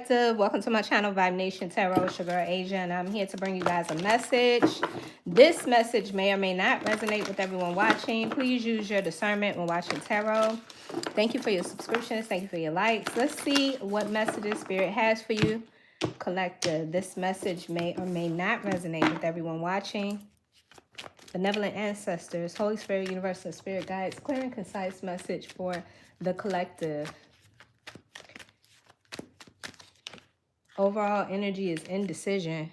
Collective. Welcome to my channel, Vibe Nation Tarot. It's your girl, Asia, and I'm here to bring you guys a message. This message may or may not resonate with everyone watching. Please use your discernment when watching tarot. Thank you for your subscriptions. Thank you for your likes. Let's see what messages Spirit has for you, Collective. This message may or may not resonate with everyone watching. Benevolent ancestors, Holy Spirit, Universal Spirit guides, clear and concise message for the collective. Overall energy is indecision.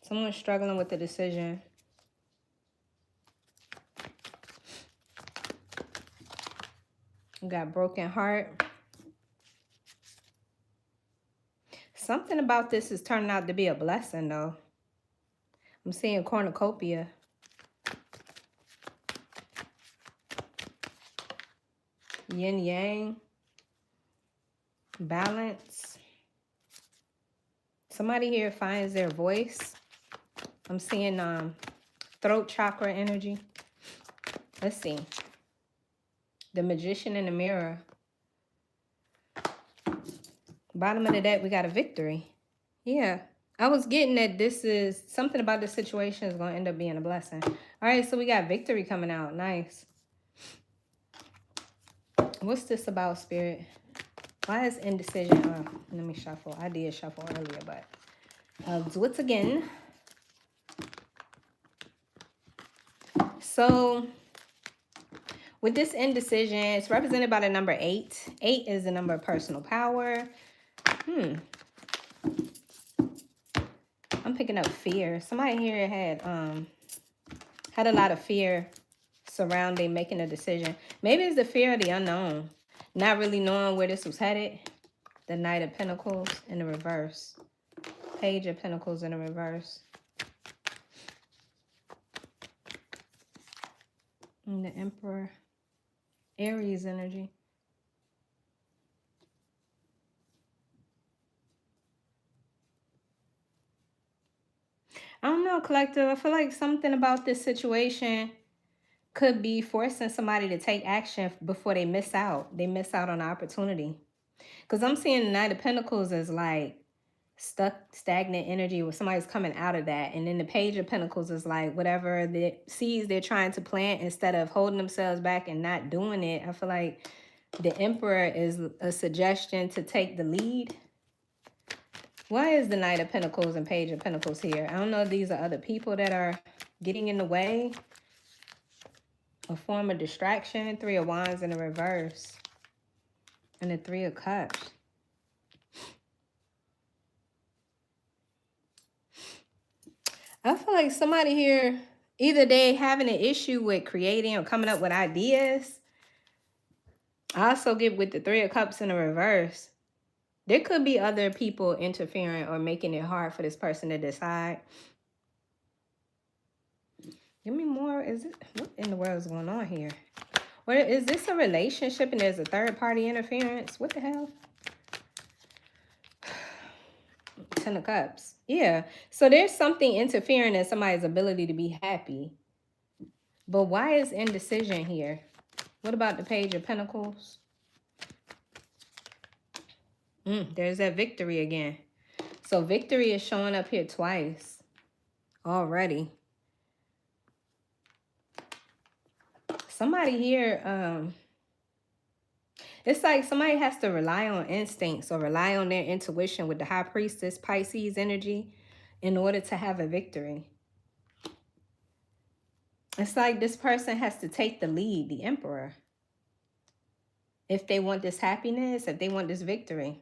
Someone's struggling with the decision. You got broken heart. Something about this is turning out to be a blessing, though. I'm seeing cornucopia. Yin yang. Balance. Somebody here finds their voice. I'm seeing throat chakra energy. Let's see. The Magician in the Mirror. Bottom of the deck, we got a victory. Yeah. I was getting that this is something about this situation is going to end up being a blessing. All right, so we got victory coming out. Nice. What's this about, Spirit? Why is indecision? Let me shuffle. I did shuffle earlier, but I'll do it again. So with this indecision, it's represented by the number 8. 8 is the number of personal power. I'm picking up fear. Somebody here had a lot of fear surrounding making a decision. Maybe it's the fear of the unknown. Not really knowing where this was headed. The Knight of Pentacles in the reverse. Page of Pentacles in the reverse. And the Emperor. Aries energy. I don't know, collective. I feel like something about this situation could be forcing somebody to take action before they miss out. They miss out on the opportunity. Because I'm seeing the Knight of Pentacles as like stuck, stagnant energy where somebody's coming out of that. And then the Page of Pentacles is like whatever the seeds they're trying to plant, instead of holding themselves back and not doing it. I feel like the Emperor is a suggestion to take the lead. Why is the Knight of Pentacles and Page of Pentacles here? I don't know if these are other people that are getting in the way. A form of distraction. 3 of Wands in the reverse. And the 3 of Cups. I feel like somebody here, either they having an issue with creating or coming up with ideas. I also get with the 3 of Cups in the reverse. There could be other people interfering or making it hard for this person to decide. Give me more. Is it, what in the world is going on here? Or is this a relationship and there's a third party interference? What the hell? 10 of Cups. Yeah. So there's something interfering in somebody's ability to be happy. But why is indecision here? What about the Page of Pentacles? There's that victory again. So victory is showing up here twice already. Somebody here, it's like somebody has to rely on instincts or rely on their intuition with the High Priestess Pisces energy in order to have a victory. It's like this person has to take the lead, the Emperor. If they want this happiness, if they want this victory.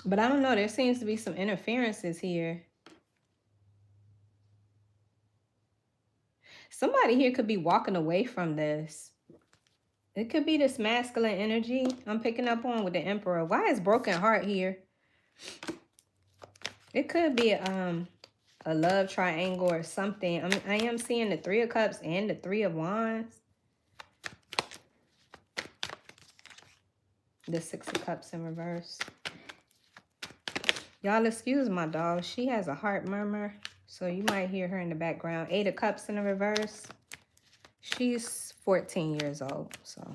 But I don't know, there seems to be some interferences here. Somebody here could be walking away from this. It could be this masculine energy I'm picking up on with the Emperor. Why is broken heart here? It could be a love triangle or something. I am seeing the 3 of Cups and the 3 of Wands. The 6 of Cups in reverse. Y'all excuse my dog. She has a heart murmur, so you might hear her in the background. 8 of Cups in the reverse. She's 14 years old, so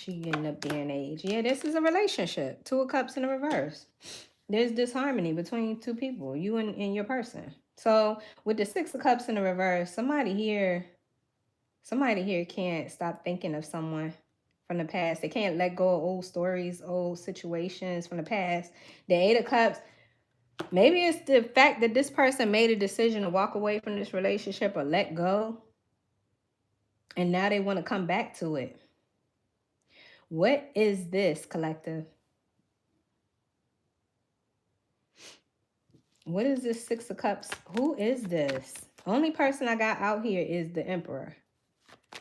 She getting up there in age. Yeah, this is a relationship. Two of Cups in the reverse. There's disharmony between two people, you and your person. So with the Six of Cups in the reverse, somebody here can't stop thinking of someone from the past. They can't let go of old stories, old situations from the past. The Eight of Cups, maybe it's the fact that this person made a decision to walk away from this relationship or let go, and now they want to come back to it. What is this, collective? What is this Six of Cups? Who is this? Only person I got out here is the Emperor.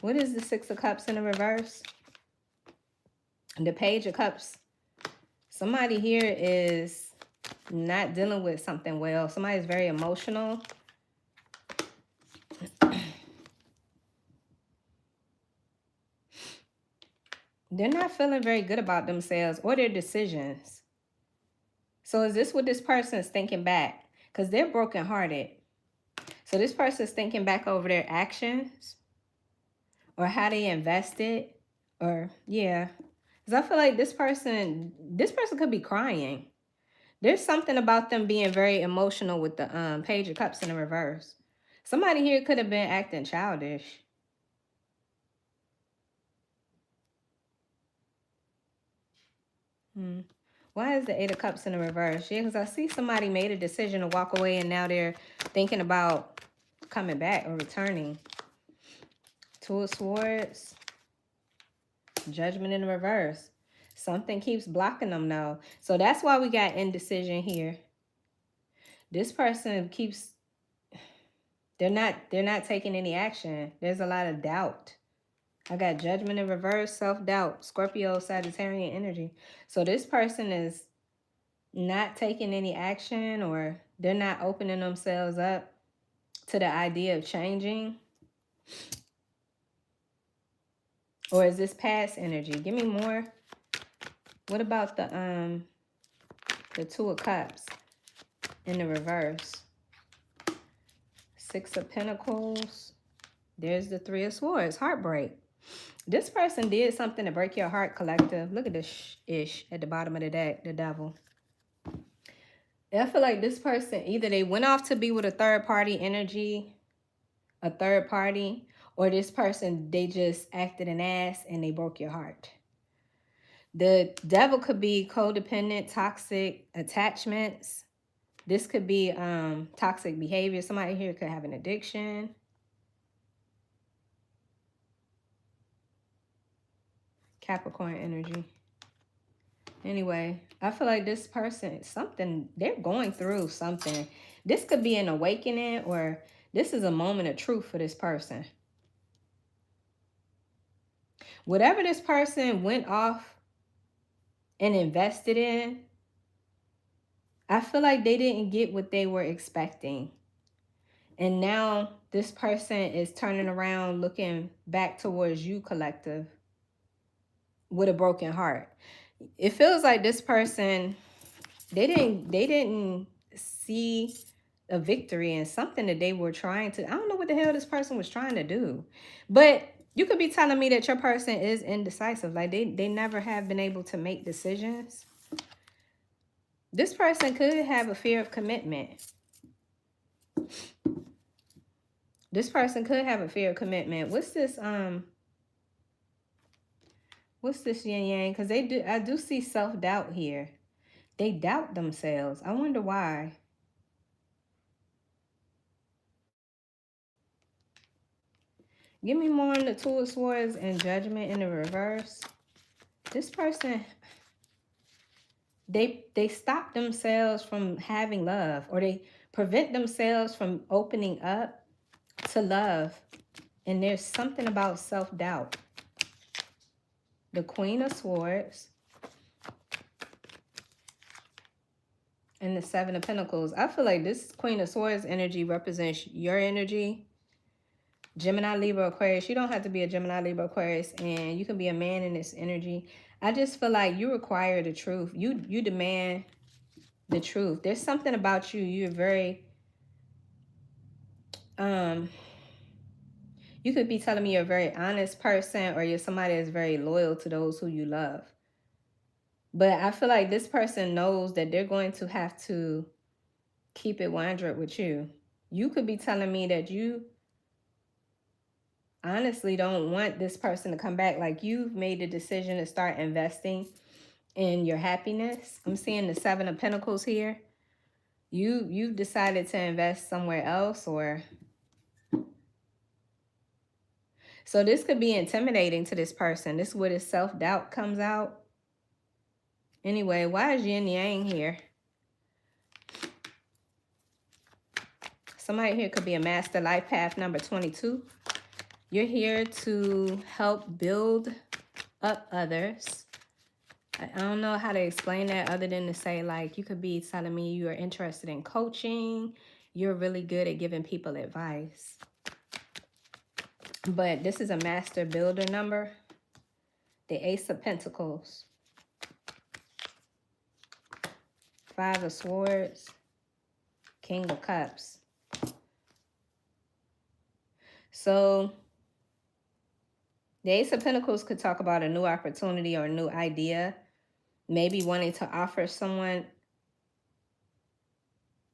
What is the Six of Cups in the reverse? The Page of Cups. Somebody here is not dealing with something well. Somebody's very emotional. They're not feeling very good about themselves or their decisions. So is this what this person is thinking back? Because they're brokenhearted. So this person is thinking back over their actions or how they invested, or yeah. Because I feel like this person could be crying. There's something about them being very emotional with the Page of Cups in the reverse. Somebody here could have been acting childish. Why is the Eight of Cups in the reverse? Yeah, because I see somebody made a decision to walk away and now they're thinking about coming back or returning. Two of Swords. Judgment in the reverse. Something keeps blocking them now. So that's why we got indecision here. This person keeps... They're not taking any action. There's a lot of doubt. I got Judgment in reverse, self-doubt, Scorpio, Sagittarian energy. So this person is not taking any action, or they're not opening themselves up to the idea of changing. Or is this past energy? Give me more. What about the Two of Cups in the reverse? Six of Pentacles. There's the Three of Swords, heartbreak. This person did something to break your heart, collective. Look at this ish at the bottom of the deck, the Devil. I feel like this person, either they went off to be with a third party energy, a third party, or this person, they just acted an ass and they broke your heart. The Devil could be codependent, toxic attachments. This could be toxic behavior. Somebody here could have an addiction. Capricorn energy. Anyway, I feel like this person, they're going through something. This could be an awakening, or this is a moment of truth for this person. Whatever this person went off and invested in, I feel like they didn't get what they were expecting. And now this person is turning around, looking back towards you, collective, with a broken heart. It feels like this person, they didn't see a victory in something that they were trying to... I don't know what the hell this person was trying to do. But you could be telling me that your person is indecisive. Like they never have been able to make decisions. This person could have a fear of commitment. This person could have a fear of commitment. What's this yin yang? Because I do see self-doubt here. They doubt themselves. I wonder why. Give me more on the Two of Swords and Judgment in the reverse. This person, they stop themselves from having love, or they prevent themselves from opening up to love. And there's something about self-doubt. The Queen of Swords and the Seven of Pentacles. I feel like this Queen of Swords energy represents your energy. Gemini, Libra, Aquarius. You don't have to be a Gemini, Libra, Aquarius, and you can be a man in this energy. I just feel like you require the truth. You demand the truth. There's something about you. You're very You could be telling me you're a very honest person, or you're somebody that's very loyal to those who you love. But I feel like this person knows that they're going to have to keep it 100 with you. You could be telling me that you honestly don't want this person to come back. Like, you've made the decision to start investing in your happiness. I'm seeing the 7 of Pentacles here. You've decided to invest somewhere else, or so this could be intimidating to this person. This is where the self-doubt comes out. Anyway, why is yin yang here? Somebody here could be a master life path number 22. You're here to help build up others. I don't know how to explain that other than to say, like, you could be telling me you are interested in coaching. You're really good at giving people advice. But this is a master builder number. The Ace of Pentacles. 5 of Swords. King of Cups. So the Ace of Pentacles could talk about a new opportunity or a new idea. Maybe wanting to offer someone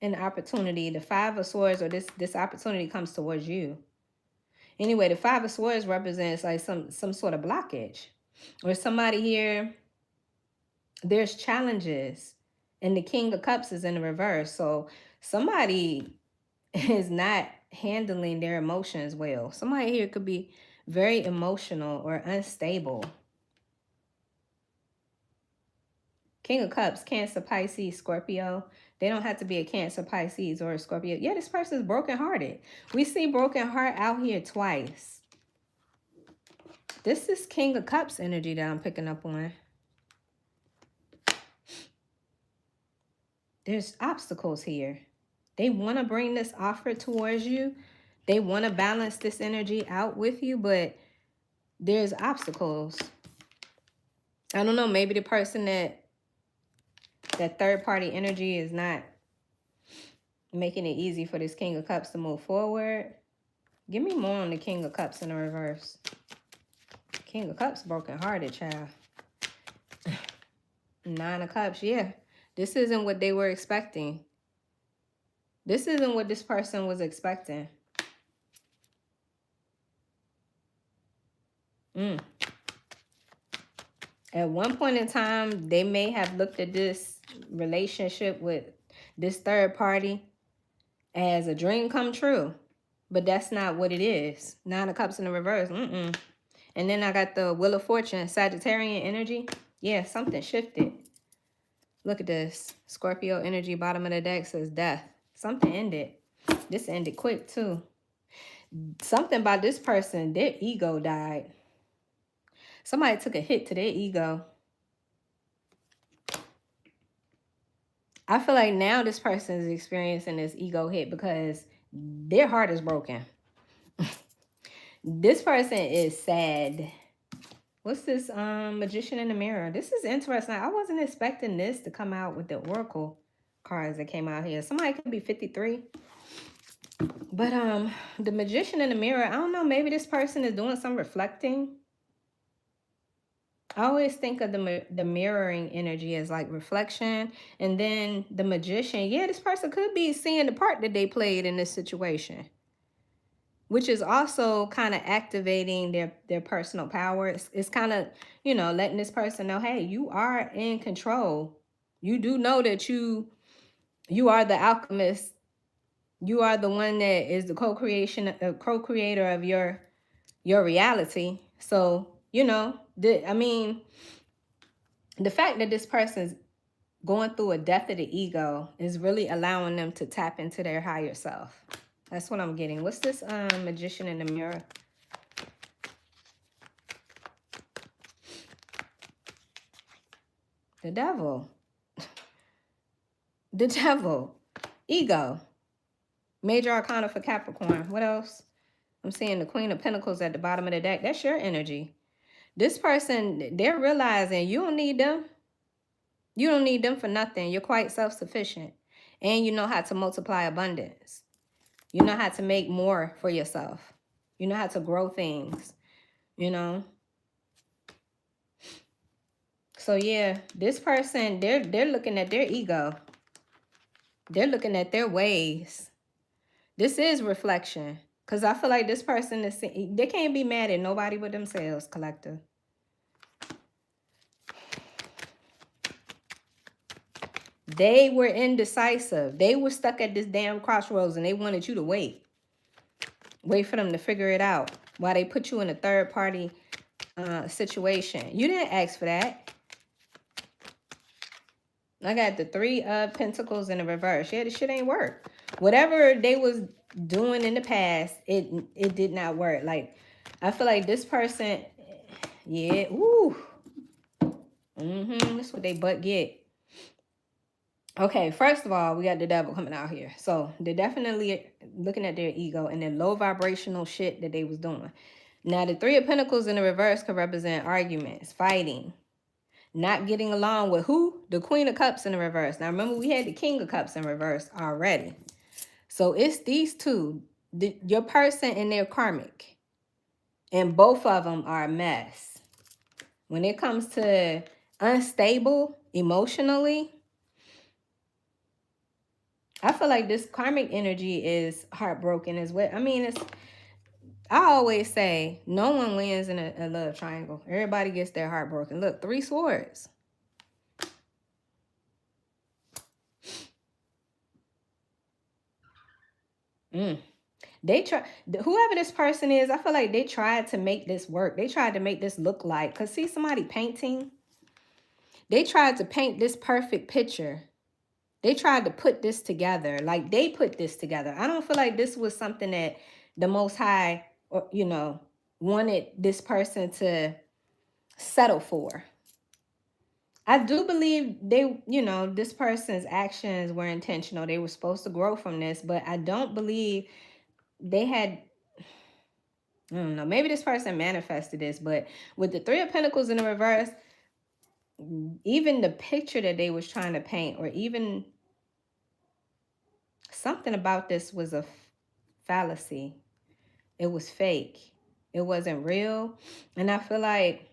an opportunity. The 5 of Swords, or this opportunity comes towards you. Anyway, the 5 of Swords represents like some sort of blockage. Or somebody here, there's challenges. And the King of Cups is in the reverse. So somebody is not handling their emotions well. Somebody here could be very emotional or unstable. King of Cups, Cancer, Pisces, Scorpio. They don't have to be a Cancer, Pisces, or a Scorpio. Yeah, this person's brokenhearted. We see broken heart out here twice. This is King of Cups energy that I'm picking up on. There's obstacles here. They want to bring this offer towards you. They want to balance this energy out with you, but there's obstacles. I don't know, maybe the person that third party energy is not making it easy for this King of Cups to move forward. Give me more on the King of Cups in the reverse. King of Cups, broken-hearted, child. 9 of Cups, yeah. This isn't what they were expecting. This isn't what this person was expecting. At one point in time, they may have looked at this relationship with this third party as a dream come true. But that's not what it is. 9 of Cups in the reverse. And then I got the Wheel of Fortune, Sagittarian energy. Yeah, something shifted. Look at this. Scorpio energy, bottom of the deck says death. Something ended. This ended quick too. Something about this person, their ego died. Somebody took a hit to their ego. I feel like now this person is experiencing this ego hit because their heart is broken. This person is sad. What's this Magician in the Mirror? This is interesting. I wasn't expecting this to come out with the Oracle cards that came out here. Somebody could be 53. But the Magician in the Mirror, I don't know, maybe this person is doing some reflecting. I always think of the mirroring energy as like reflection. And then the Magician, yeah, this person could be seeing the part that they played in this situation, which is also kind of activating their personal power. It's kind of, you know, letting this person know, hey, you are in control. You do know that you are the alchemist. You are the one that is the co-creator of your reality. So, you know, I mean, the fact that this person's going through a death of the ego is really allowing them to tap into their higher self. That's what I'm getting. What's this Magician in the Mirror? The Devil. The Devil. Ego. Major Arcana for Capricorn. What else? I'm seeing the Queen of Pentacles at the bottom of the deck. That's your energy. This person, they're realizing you don't need them. You don't need them for nothing. You're quite self-sufficient. And you know how to multiply abundance. You know how to make more for yourself. You know how to grow things, you know? So yeah, this person, they're looking at their ego. They're looking at their ways. This is reflection. Because I feel like this person is, they can't be mad at nobody but themselves, collective. They were indecisive. They were stuck at this damn crossroads and they wanted you to wait. Wait for them to figure it out while they put you in a third party situation. You didn't ask for that. I got the 3 of Pentacles in the reverse. Yeah, this shit ain't work. Whatever they was doing in the past, it did not work. Like, I feel like this person, yeah, ooh. That's what they butt get. Okay, first of all, we got the devil coming out here. So they're definitely looking at their ego and their low vibrational shit that they was doing. Now, the 3 of Pentacles in the reverse could represent arguments, fighting, not getting along with who? The Queen of Cups in the reverse. Now, remember, we had the King of Cups in reverse already. So it's these two, your person and their karmic. And both of them are a mess. When it comes to unstable emotionally, I feel like this karmic energy is heartbroken as well. I mean, I always say no one wins in a love triangle. Everybody gets their heart broken. Look, 3 swords. They try, whoever this person is, I feel like they tried to make this work. They tried to make this look like, because see somebody painting? They tried to paint this perfect picture. They tried to put this together. Like they put this together. I don't feel like this was something that the Most High, or, you know, wanted this person to settle for. I do believe they, you know, this person's actions were intentional. They were supposed to grow from this, but I don't believe they had, I don't know, maybe this person manifested this, but with the 3 of Pentacles in the reverse, even the picture that they was trying to paint, or even something about this was a fallacy. It was fake. It wasn't real. And I feel like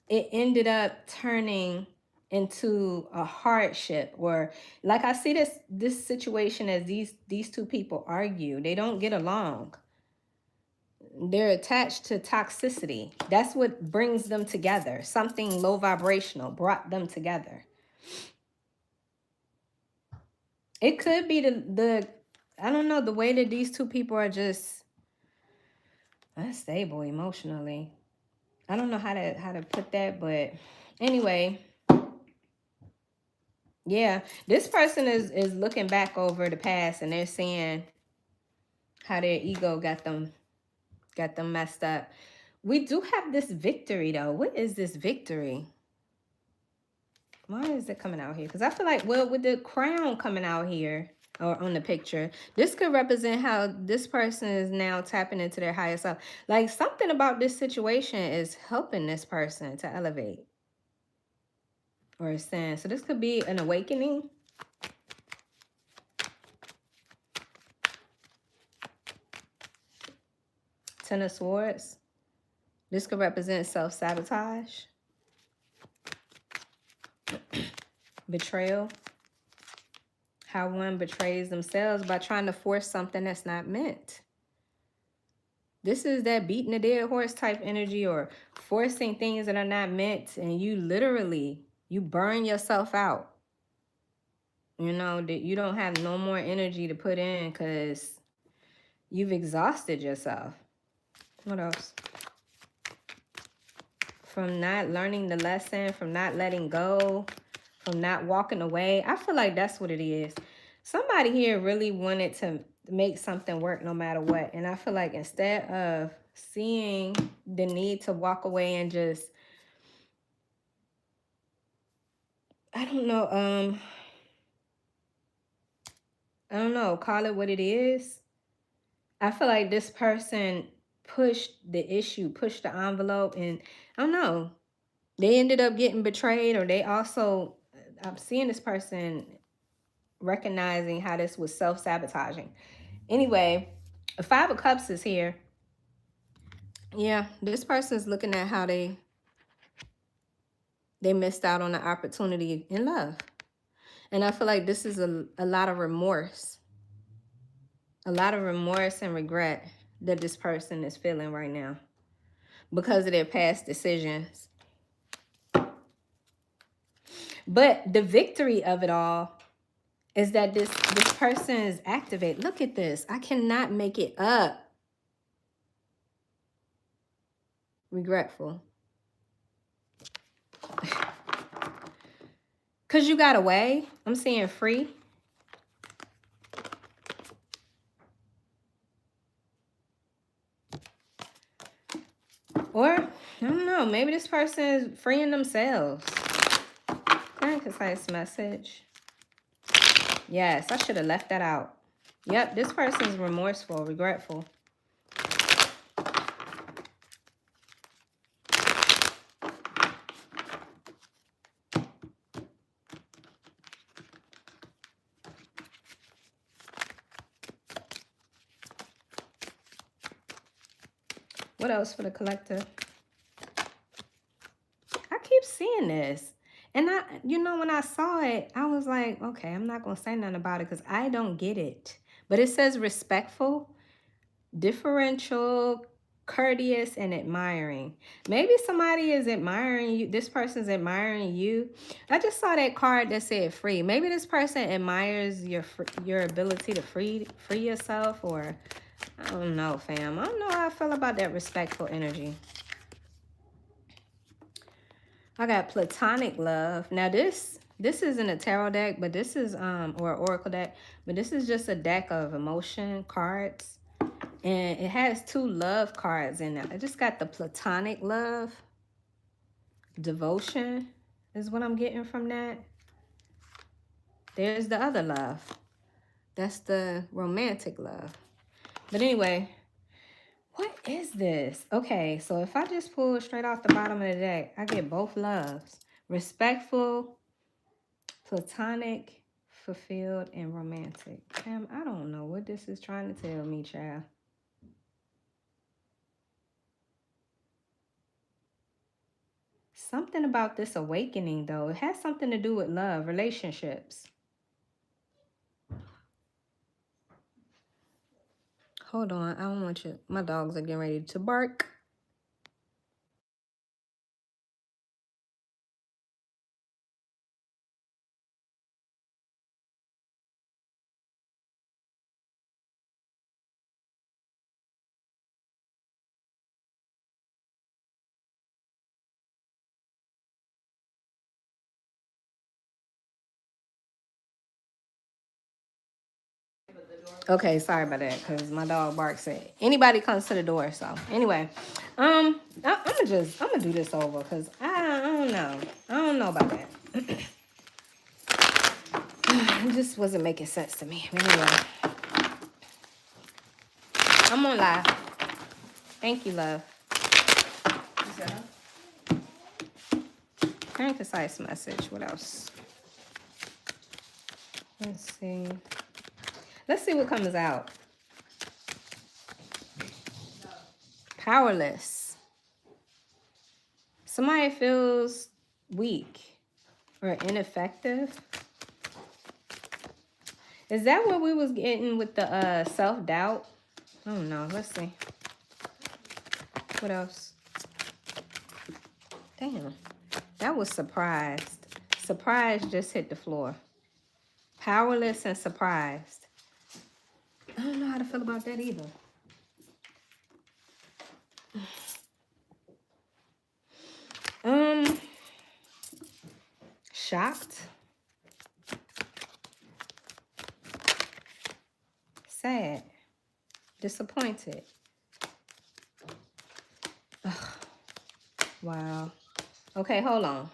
it ended up turning into a hardship, or like I see this situation as these 2 people argue. They don't get along. They're attached to toxicity. That's what brings them together. Something low vibrational brought them together. It could be the I don't know, the way that these 2 people are just unstable emotionally. I don't know how to put that, but anyway, yeah, this person is looking back over the past and they're seeing how their ego got them messed up. We do have this victory though. What is this victory? Why is it coming out here? Because I feel like, well, with the crown coming out here or on the picture, this could represent how this person is now tapping into their higher self. Like something about this situation is helping this person to elevate or ascend. So this could be an awakening. Ten of Swords. This could represent self-sabotage. Betrayal. How one betrays themselves by trying to force something that's not meant. This is that beating a dead horse type energy, or forcing things that are not meant, and you literally, you burn yourself out. You know, that you don't have no more energy to put in because you've exhausted yourself. What else? From not learning the lesson, from not letting go, from not walking away. I feel like that's what it is. Somebody here really wanted to make something work no matter what. And I feel like instead of seeing the need to walk away and just, I don't know, call it what it is. I feel like this person pushed the issue, pushed the envelope, and I don't know, they ended up getting betrayed, or they also, I'm seeing this person recognizing how this was self-sabotaging. Anyway, The Five of Cups is here. Yeah, this person's looking at how they missed out on the opportunity in love. And I feel like this is a lot of remorse. A lot of remorse and regret that this person is feeling right now because of their past decisions. But the victory of it all is that this person is activated. Look at this. I cannot make it up. Regretful. Because you got away. I'm seeing free. Or, I don't know, maybe this person is freeing themselves. Very concise message. Yes, I should have left that out. Yep, this person is remorseful, regretful. What else for the collective? I keep seeing this. And you know, when I saw it, I was like, okay, I'm not going to say nothing about it because I don't get it. But it says respectful, differential, courteous, and admiring. Maybe somebody is admiring you. This person's admiring you. I just saw that card that said free. Maybe this person admires your ability to free yourself, or I don't know, fam. I don't know how I feel about that respectful energy. I got platonic love. Now this isn't a tarot deck, but this is or oracle deck, but this is just a deck of emotion cards. And it has 2 love cards in it. I just got the platonic love. Devotion is what I'm getting from that. There's the other love. That's the romantic love. But anyway, what is this? Okay, so if I just pull straight off the bottom of the deck, I get both loves. Respectful, platonic, fulfilled, and romantic. Damn, I don't know what this is trying to tell me, child. Something about this awakening, though. It has something to do with love, relationships. Hold on. I don't want you. My dogs are getting ready to bark. Okay, sorry about that, because my dog barks at anybody comes to the door. So anyway, I'm gonna do this over because I don't know about that. It just wasn't making sense to me. Anyway, I'm on live. Thank you, love. Very concise message. What else? Let's see. Let's see what comes out. Powerless. Somebody feels weak or ineffective. Is that what we was getting with the self-doubt? I don't know. Let's see. What else? Damn. That was surprised. Surprised just hit the floor. Powerless and surprised. I don't know how to feel about that either. Shocked. Sad. Disappointed. Ugh. Wow. Okay, hold on.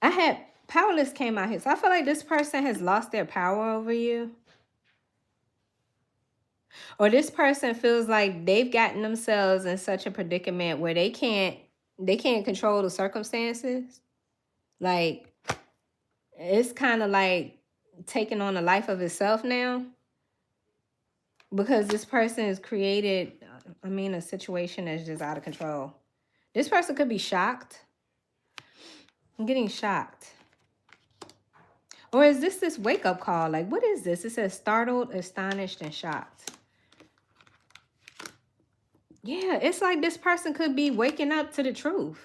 I had powerless came out here. So I feel like this person has lost their power over you. Or this person feels like they've gotten themselves in such a predicament where they can't control the circumstances. Like, it's kind of like taking on a life of itself now. Because this person has created, I mean, a situation that's just out of control. This person could be shocked. I'm getting shocked. Or is this wake-up call? Like, what is this? It says startled, astonished, and shocked. Yeah, it's like this person could be waking up to the truth.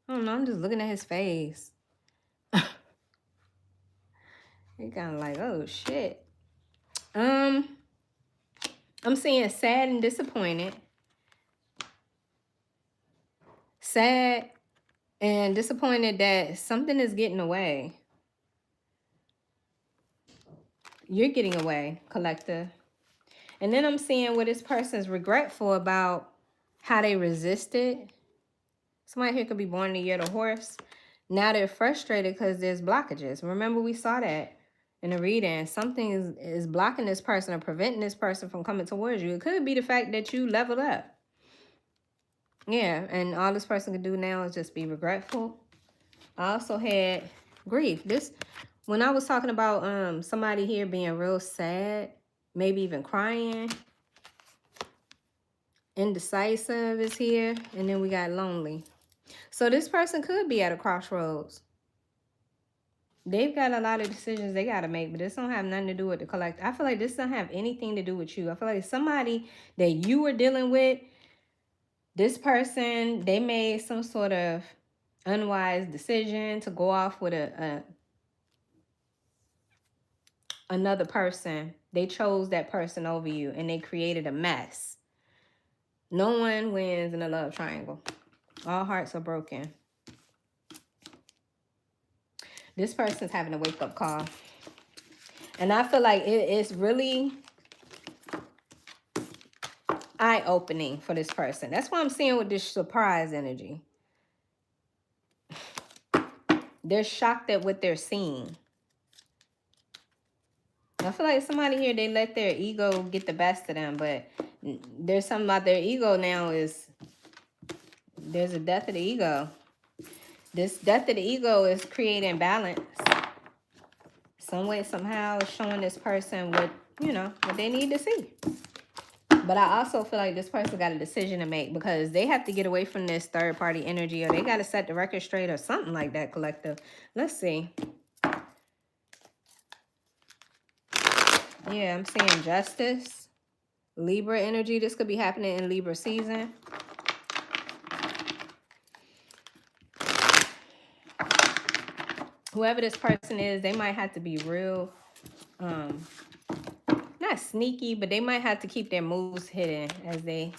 I don't know. I'm just looking at his face. He kind of like, oh, shit. I'm seeing sad and disappointed. Sad and disappointed that something is getting away. You're getting away, collector. And then I'm seeing what this person's regretful about how they resisted. Somebody here could be born in the year of the horse. Now they're frustrated because there's blockages. Remember, we saw that in the reading. Something is blocking this person or preventing this person from coming towards you. It could be the fact that you leveled up. Yeah, and all this person can do now is just be regretful. I also had grief. When I was talking about somebody here being real sad, maybe even crying, indecisive is here, and then we got lonely. So this person could be at a crossroads. They've got a lot of decisions they got to make, but this don't have nothing to do with the collective. I feel like this don't have anything to do with you. I feel like somebody that you were dealing with, this person, they made some sort of unwise decision to go off with another person. They chose that person over you, and they created a mess. No one wins in a love triangle. All hearts are broken. This person's having a wake-up call. And I feel like it's really eye-opening for this person. That's what I'm seeing with this surprise energy. They're shocked at what they're seeing. I feel like somebody here, they let their ego get the best of them, but there's something about their ego now there's a death of the ego. This death of the ego is creating balance. Some way, somehow, showing this person what they need to see. But I also feel like this person got a decision to make, because they have to get away from this third-party energy, or they got to set the record straight or something like that, collective. Let's see. Yeah, I'm seeing justice. Libra energy. This could be happening in Libra season. Whoever this person is, they might have to be real, not sneaky, but they might have to keep their moves hidden, as they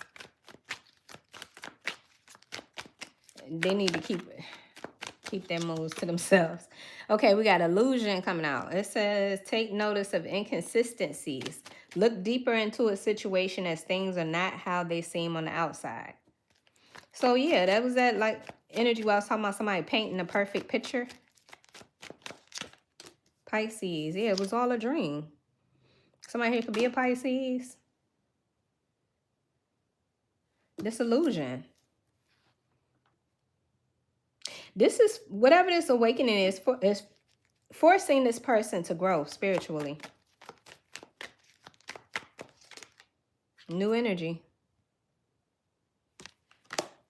need to keep their moves to themselves. Okay, we got illusion coming out. It says, take notice of inconsistencies. Look deeper into a situation as things are not how they seem on the outside. So yeah, that was that like energy where I was talking about somebody painting a perfect picture. Pisces. Yeah, it was all a dream. Somebody here could be a Pisces. Disillusion. This is, whatever this awakening is forcing this person to grow spiritually. New energy.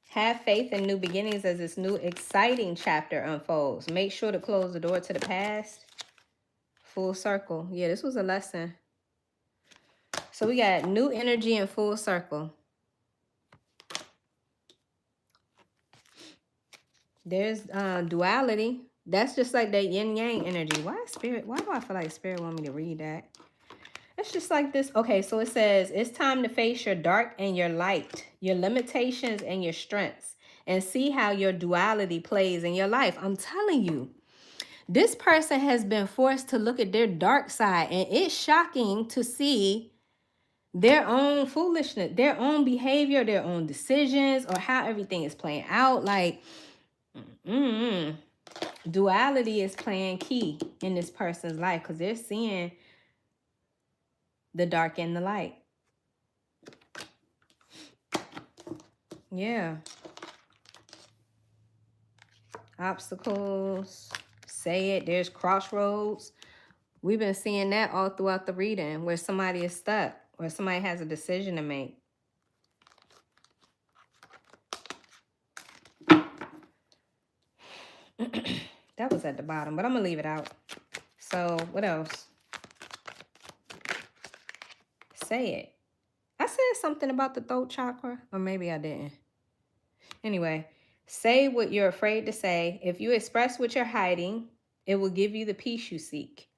Have faith in new beginnings as this new exciting chapter unfolds. Make sure to close the door to the past. Full circle. Yeah, this was a lesson. So we got new energy and full circle. There's duality. That's just like that yin yang energy. Why do I feel like spirit want me to read that? It's just like this. Okay, so it says, it's time to face your dark and your light, your limitations and your strengths, and see how your duality plays in your life. I'm telling you, this person has been forced to look at their dark side, and it's shocking to see their own foolishness, their own behavior, their own decisions, or how everything is playing out. Like, duality is playing key in this person's life, because they're seeing the dark and the light. Yeah. Obstacles. Say it. There's crossroads. We've been seeing that all throughout the reading, where somebody is stuck, or somebody has a decision to make. That was at the bottom, but I'm going to leave it out. So, what else? Say it. I said something about the throat chakra, or maybe I didn't. Anyway, say what you're afraid to say. If you express what you're hiding, it will give you the peace you seek.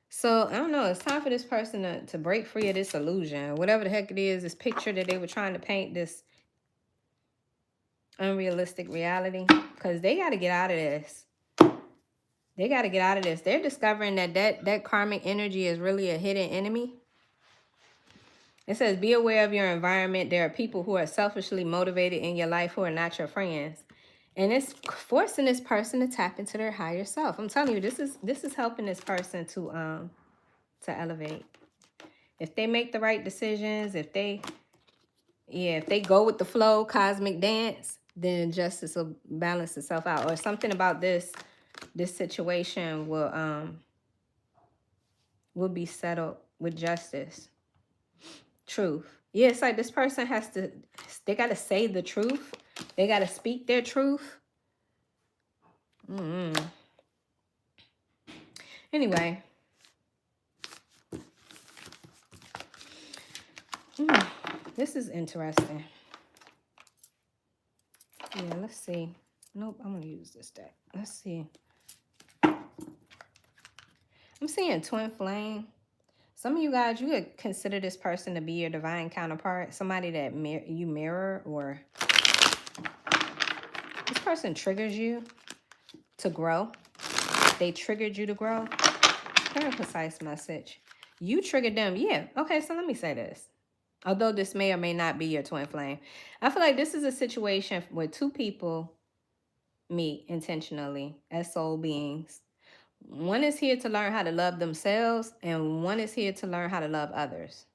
So, I don't know. It's time for this person to break free of this illusion. Whatever the heck it is, this picture that they were trying to paint, this unrealistic reality. Because they got to get out of this. They got to get out of this. They're discovering that karmic energy is really a hidden enemy. It says, be aware of your environment. There are people who are selfishly motivated in your life who are not your friends. And it's forcing this person to tap into their higher self. I'm telling you, this is helping this person to elevate. If they make the right decisions, if they go with the flow, cosmic dance, then justice will balance itself out. Or something about this situation will be settled with justice. Truth. Yeah, it's like this person they got to say the truth. They got to speak their truth. Anyway. This is interesting. Yeah, let's see. Nope, I'm going to use this deck. Let's see. I'm seeing twin flame. Some of you guys, you could consider this person to be your divine counterpart. Somebody that you mirror, or this person triggers you to grow. They triggered you to grow. Very precise message. You triggered them. Yeah. Okay, so let me say this. Although this may or may not be your twin flame, I feel like this is a situation where two people meet intentionally as soul beings. One is here to learn how to love themselves, and one is here to learn how to love others.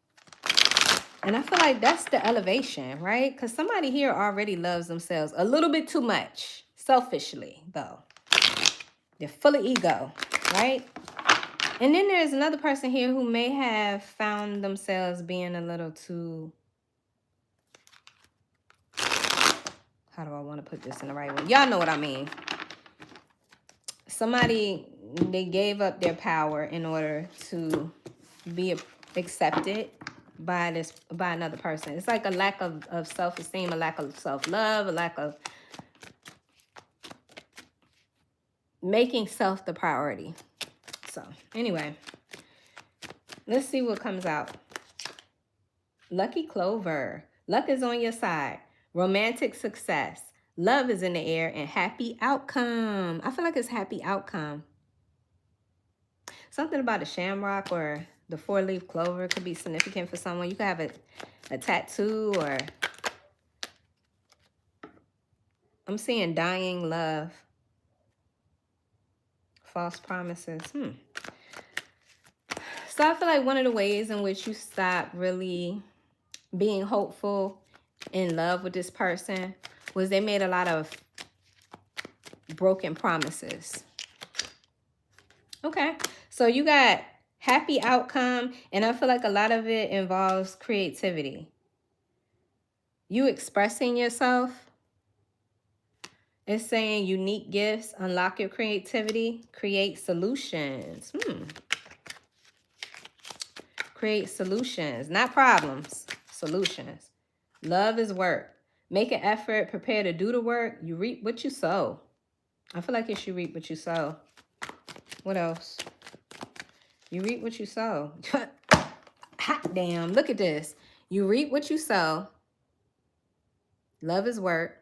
And I feel like that's the elevation, right? Because somebody here already loves themselves a little bit too much. Selfishly, though. They're full of ego, right? And then there's another person here who may have found themselves being a little too... How do I want to put this in the right way? Y'all know what I mean. Somebody, they gave up their power in order to be accepted by another person. It's like a lack of self-esteem, a lack of self-love, a lack of making self the priority. So anyway, let's see what comes out. Lucky Clover. Luck is on your side. Romantic success. Love is in the air, and happy outcome. I feel like it's happy outcome. Something about a shamrock or the 4-leaf clover could be significant for someone. You could have a tattoo, or I'm seeing dying love. False promises. So I feel like one of the ways in which you stop really being hopeful, in love with this person, was they made a lot of broken promises. Okay, so you got happy outcome, and I feel like a lot of it involves creativity. You expressing yourself. It's saying unique gifts, unlock your creativity, create solutions. Create solutions, not problems, solutions. Love is work. Make an effort, prepare to do the work. You reap what you sow. I feel like you should reap what you sow. What else? You reap what you sow. Hot damn, look at this. You reap what you sow. Love is work.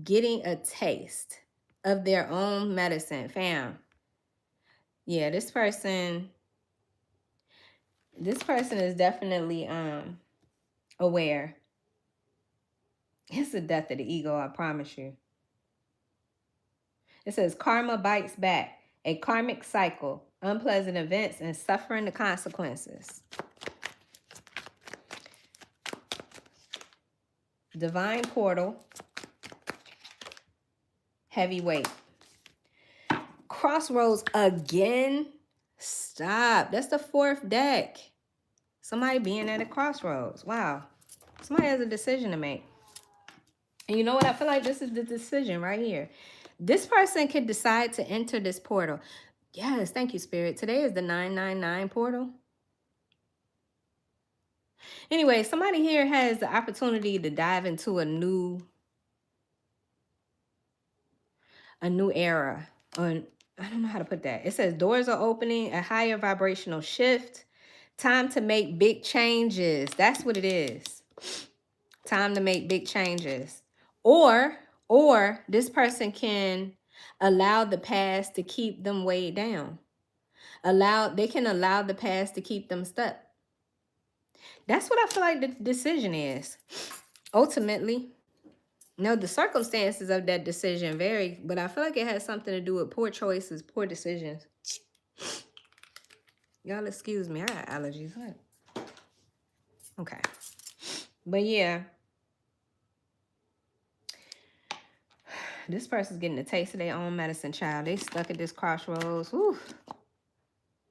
Getting a taste of their own medicine, fam. Yeah, this person is definitely aware. It's the death of the ego, I promise you. It says karma bites back, a karmic cycle, unpleasant events, and suffering the consequences. Divine portal, heavyweight. Crossroads again. Stop. That's the fourth deck. Somebody being at a crossroads. Wow. Somebody has a decision to make. And you know what? I feel like this is the decision right here. This person could decide to enter this portal. Yes, thank you, Spirit. Today is the 999 portal. Anyway, somebody here has the opportunity to dive into a new era. Or I don't know how to put that. It says doors are opening, a higher vibrational shift. Time to make big changes. That's what it is. Time to make big changes. Or this person can allow the past to keep them weighed down. They can allow the past to keep them stuck. That's what I feel like the decision is. Ultimately, no, the circumstances of that decision vary, but I feel like it has something to do with poor choices, poor decisions. Y'all excuse me, I got allergies. What? Okay. But yeah, this person's getting a taste of their own medicine, child. They stuck at this crossroads. Whew.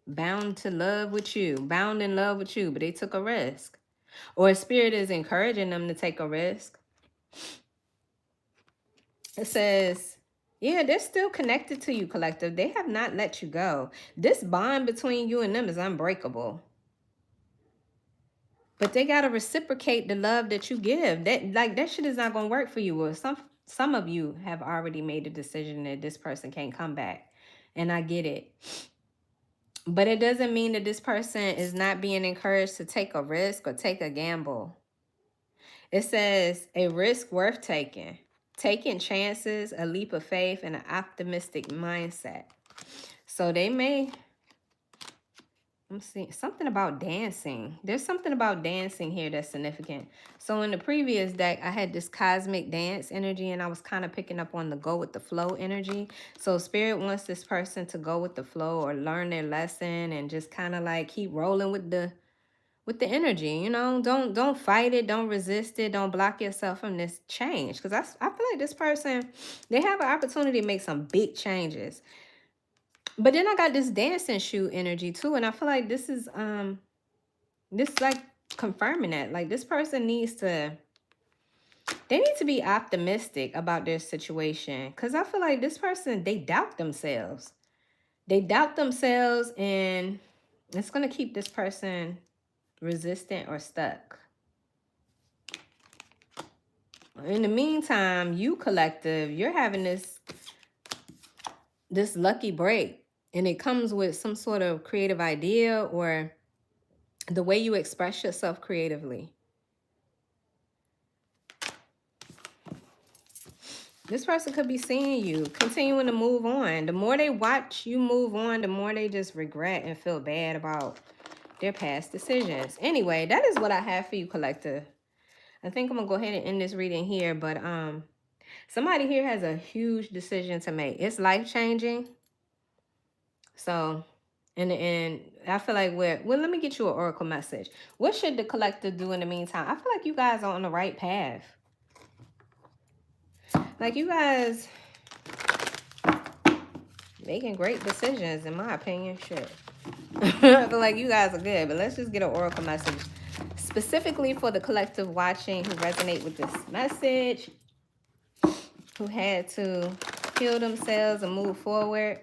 Bound in love with you, but they took a risk. Or a spirit is encouraging them to take a risk. It says, yeah, they're still connected to you, collective. They have not let you go. This bond between you and them is unbreakable. But they got to reciprocate the love that you give. That shit is not going to work for you. Or some of you have already made a decision that this person can't come back. And I get it. But it doesn't mean that this person is not being encouraged to take a risk or take a gamble. It says a risk worth taking. Taking chances, a leap of faith, and an optimistic mindset. So they may... I'm seeing something about dancing. There's something about dancing here that's significant. So in the previous deck, I had this cosmic dance energy, and I was kind of picking up on the go with the flow energy. So Spirit wants this person to go with the flow or learn their lesson and just kind of like keep rolling with the energy. You know, don't fight it, don't resist it, don't block yourself from this change. Because I feel like this person, they have an opportunity to make some big changes. But then I got this dancing shoe energy too. And I feel like this is like confirming that. Like this person they need to be optimistic about their situation. Because I feel like this person, they doubt themselves. They doubt themselves, and it's going to keep this person resistant or stuck. In the meantime, you collective, you're having this lucky break. And it comes with some sort of creative idea or the way you express yourself creatively. This person could be seeing you, continuing to move on. The more they watch you move on, the more they just regret and feel bad about their past decisions. Anyway, that is what I have for you, collective. I think I'm going to go ahead and end this reading here. But somebody here has a huge decision to make. It's life-changing. So... And I feel like well, let me get you an oracle message. What should the collective do in the meantime? I feel like you guys are on the right path. Like you guys making great decisions, in my opinion. Shit. I feel like you guys are good, but let's just get an oracle message. Specifically for the collective watching who resonate with this message, who had to heal themselves and move forward.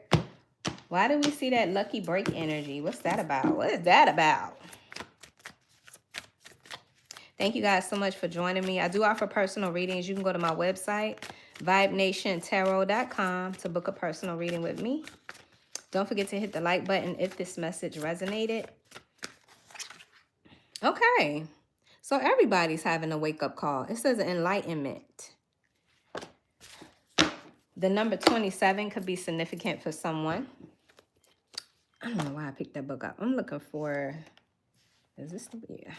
Why do we see that lucky break energy? What's that about? What is that about? Thank you guys so much for joining me. I do offer personal readings. You can go to my website, vibenationtarot.com, to book a personal reading with me. Don't forget to hit the like button if this message resonated. Okay. So everybody's having a wake-up call. It says enlightenment. The number 27 could be significant for someone. I don't know why I picked that book up. I'm looking for... Is this the... Yeah.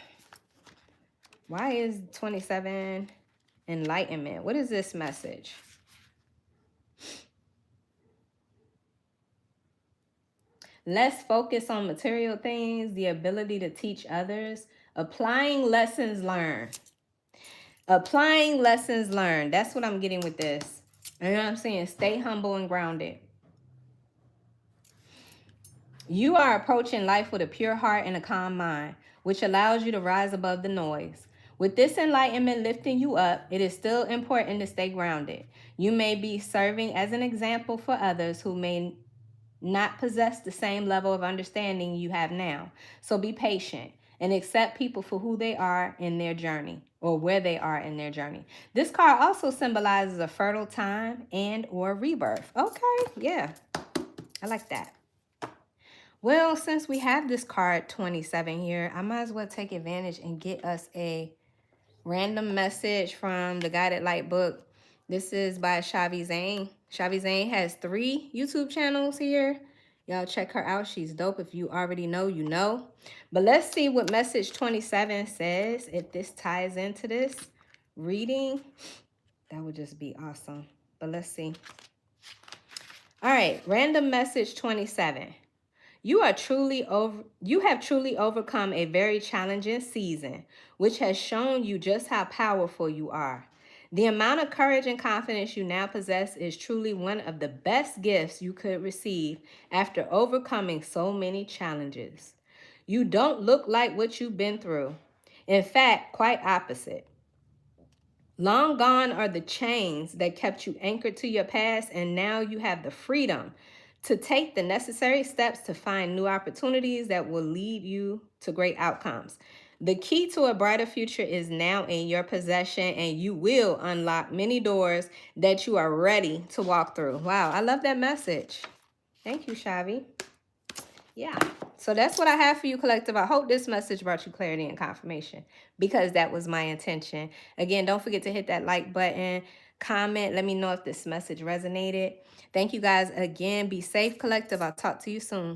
Why is 27 enlightenment? What is this message? Less focus on material things, the ability to teach others, applying lessons learned. Applying lessons learned. That's what I'm getting with this. You know what I'm saying? Stay humble and grounded. You are approaching life with a pure heart and a calm mind, which allows you to rise above the noise. With this enlightenment lifting you up, it is still important to stay grounded. You may be serving as an example for others who may not possess the same level of understanding you have now. So be patient and accept people for who they are in their journey or where they are in their journey. This card also symbolizes a fertile time and or rebirth. Okay, yeah, I like that. Well, since we have this card 27 here, I might as well take advantage and get us a random message from the Guided Light book. This is by Shavi Zane. Shavi Zane has 3 YouTube channels here. Y'all check her out. She's dope. If you already know, you know. But let's see what message 27 says. If this ties into this reading, that would just be awesome. But let's see. All right, random message 27. You have truly overcome a very challenging season, which has shown you just how powerful you are. The amount of courage and confidence you now possess is truly one of the best gifts you could receive after overcoming so many challenges. You don't look like what you've been through. In fact, quite opposite. Long gone are the chains that kept you anchored to your past, and now you have the freedom to take the necessary steps to find new opportunities that will lead you to great outcomes. The key to a brighter future is now in your possession, and you will unlock many doors that you are ready to walk through. Wow, I love that message. Thank you, Shavi. Yeah. So that's what I have for you, collective. I hope this message brought you clarity and confirmation, because that was my intention. Again, don't forget to hit that like button, comment. Let me know if this message resonated. Thank you guys again. Be safe, collective. I'll talk to you soon.